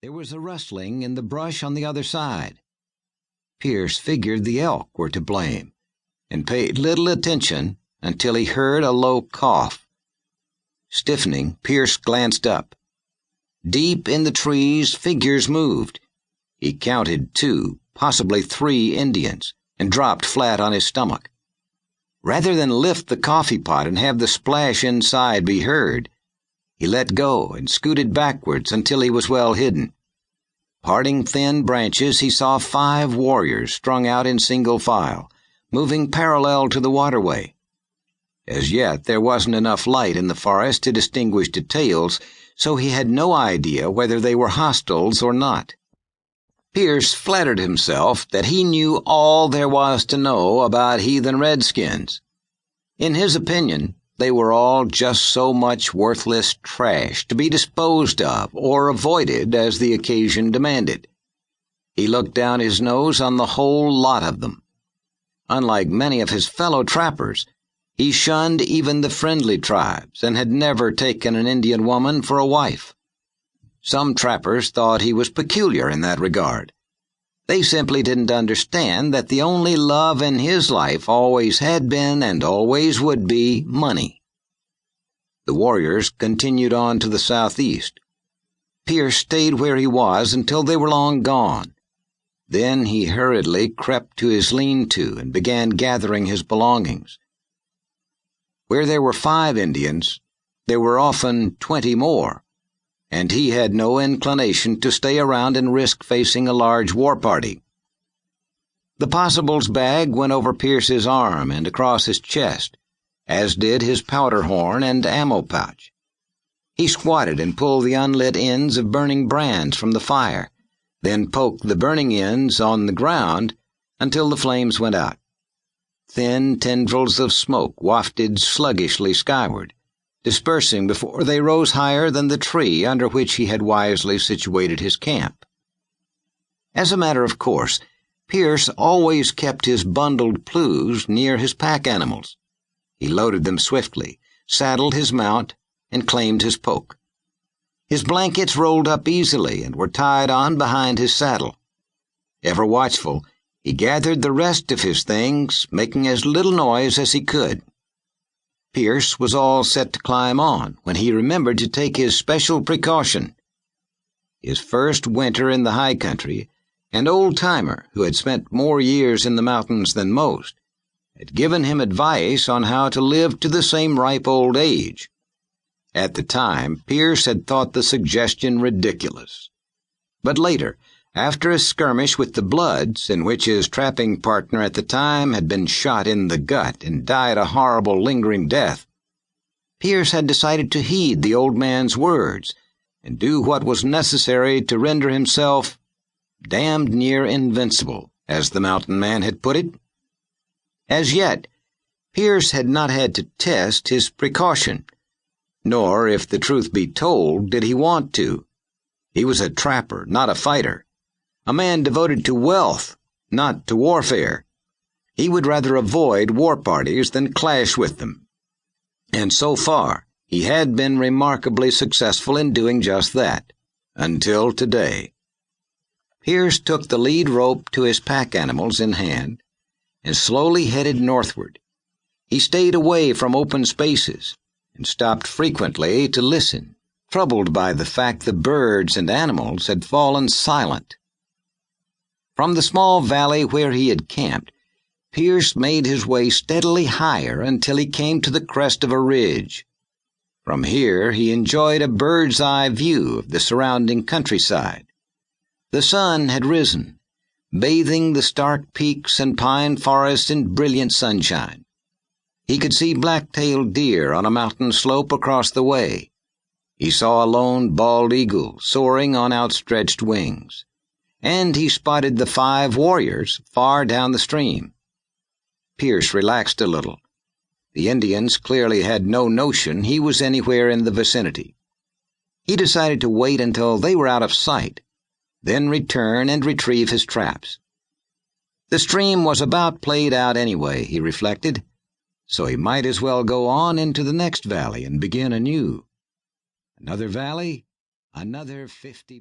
There was a rustling in the brush on the other side. Pierce figured the elk were to blame, and paid little attention until he heard a low cough. Stiffening, Pierce glanced up. Deep in the trees, figures moved. He counted 2, possibly 3 Indians, and dropped flat on his stomach. Rather than lift the coffee pot and have the splash inside be heard, he let go and scooted backwards until he was well hidden. Parting thin branches, he saw 5 warriors strung out in single file, moving parallel to the waterway. As yet, there wasn't enough light in the forest to distinguish details, so he had no idea whether they were hostiles or not. Pierce flattered himself that he knew all there was to know about heathen redskins. In his opinion, they were all just so much worthless trash to be disposed of or avoided as the occasion demanded. He looked down his nose on the whole lot of them. Unlike many of his fellow trappers, he shunned even the friendly tribes and had never taken an Indian woman for a wife. Some trappers thought he was peculiar in that regard. They simply didn't understand that the only love in his life always had been and always would be money. The warriors continued on to the southeast. Pierce stayed where he was until they were long gone. Then he hurriedly crept to his lean-to and began gathering his belongings. Where there were 5 Indians, there were often 20 more, and he had no inclination to stay around and risk facing a large war party. The possibles bag went over Pierce's arm and across his chest, as did his powder horn and ammo pouch. He squatted and pulled the unlit ends of burning brands from the fire, then poked the burning ends on the ground until the flames went out. Thin tendrils of smoke wafted sluggishly skyward, dispersing before they rose higher than the tree under which he had wisely situated his camp. As a matter of course, Pierce always kept his bundled plues near his pack animals. He loaded them swiftly, saddled his mount, and claimed his poke. His blankets rolled up easily and were tied on behind his saddle. Ever watchful, he gathered the rest of his things, making as little noise as he could. Pierce was all set to climb on when he remembered to take his special precaution. His first winter in the high country, an old-timer who had spent more years in the mountains than most, had given him advice on how to live to the same ripe old age. At the time, Pierce had thought the suggestion ridiculous. But later, after a skirmish with the Bloods, in which his trapping partner at the time had been shot in the gut and died a horrible lingering death, Pierce had decided to heed the old man's words and do what was necessary to render himself damned near invincible, as the mountain man had put it. As yet, Pierce had not had to test his precaution, nor, if the truth be told, did he want to. He was a trapper, not a fighter. A man devoted to wealth, not to warfare. He would rather avoid war parties than clash with them. And so far, he had been remarkably successful in doing just that, until today. Pierce took the lead rope to his pack animals in hand and slowly headed northward. He stayed away from open spaces and stopped frequently to listen, troubled by the fact the birds and animals had fallen silent. From the small valley where he had camped, Pierce made his way steadily higher until he came to the crest of a ridge. From here he enjoyed a bird's-eye view of the surrounding countryside. The sun had risen, bathing the stark peaks and pine forests in brilliant sunshine. He could see black-tailed deer on a mountain slope across the way. He saw a lone bald eagle soaring on outstretched wings, and he spotted the 5 warriors far down the stream. Pierce relaxed a little. The Indians clearly had no notion he was anywhere in the vicinity. He decided to wait until they were out of sight, then return and retrieve his traps. The stream was about played out anyway, he reflected, so he might as well go on into the next valley and begin anew. Another valley, another 50